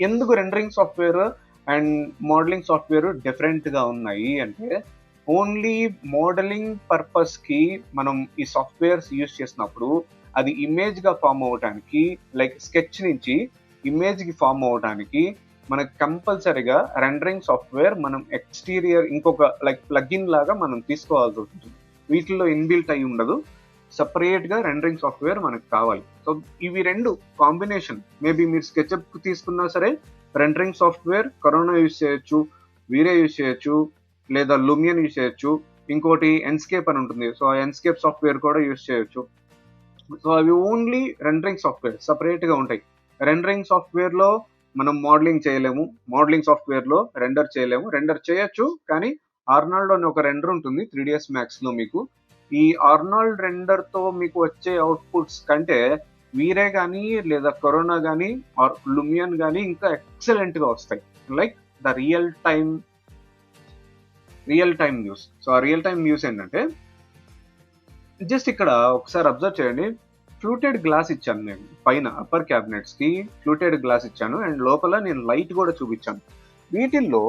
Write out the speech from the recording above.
ఎందుకు rendering software and modelling software డిఫరెంట్గా ఉన్నాయి అంటే, ఓన్లీ మోడలింగ్ పర్పస్కి మనం ఈ సాఫ్ట్వేర్స్ యూజ్ చేసినప్పుడు అది ఇమేజ్గా ఫామ్ అవ్వడానికి, లైక్ స్కెచ్ నుంచి ఇమేజ్కి ఫామ్ అవ్వడానికి మనకు కంపల్సరీగా రెండరింగ్ సాఫ్ట్వేర్ మనం ఎక్స్టీరియర్ ఇంకొక లైక్ ప్లగిన్ లాగా మనం తీసుకోవాల్సి ఉంటుంది. వీటిల్లో ఇన్బిల్ట్ అయి ఉండదు, సపరేట్గా రెండరింగ్ సాఫ్ట్వేర్ మనకు కావాలి. సో ఇవి రెండు కాంబినేషన్, మేబీ మీరు స్కెచ్అప్ తీసుకున్నా సరే రెండరింగ్ సాఫ్ట్వేర్ కరోనా యూజ్ చేయొచ్చు, వీరే యూజ్ చేయొచ్చు, లేదా లూమియన్ యూజ్ చేయొచ్చు, ఇంకోటి ఎన్స్కేప్ అని ఉంటుంది, సో ఆ ఎన్స్కేప్ సాఫ్ట్వేర్ కూడా యూజ్ చేయొచ్చు. సో అవి ఓన్లీ రెండరింగ్ సాఫ్ట్వేర్ సపరేట్గా ఉంటాయి. రెండరింగ్ సాఫ్ట్వేర్లో మనం మోడలింగ్ చేయలేము, మోడలింగ్ సాఫ్ట్వేర్లో రెండర్ చేయలేము. రెండర్ చేయొచ్చు, కానీ ఆర్నాల్డ్ అని ఒక రెండర్ ఉంటుంది 3ds Maxలో. మీకు ఈ ఆర్నాల్డ్ రెండర్తో మీకు వచ్చే అవుట్పుట్స్ కంటే వీరే కానీ లేదా కరోనా కానీ ఆర్ లూమియన్ కానీ ఇంకా ఎక్సలెంట్గా వస్తాయి, like the real time news. So ఆ రియల్ టైమ్ న్యూస్ ఏంటంటే, జస్ట్ ఇక్కడ ఒకసారి అబ్జర్వ్ చేయండి. ఫ్లూటెడ్ గ్లాస్ ఇచ్చాను నేను పైన అప్పర్ క్యాబినెట్స్కి, ఫ్లూటెడ్ గ్లాస్ ఇచ్చాను అండ్ లోపల నేను లైట్ కూడా చూపించాను. వీటిల్లో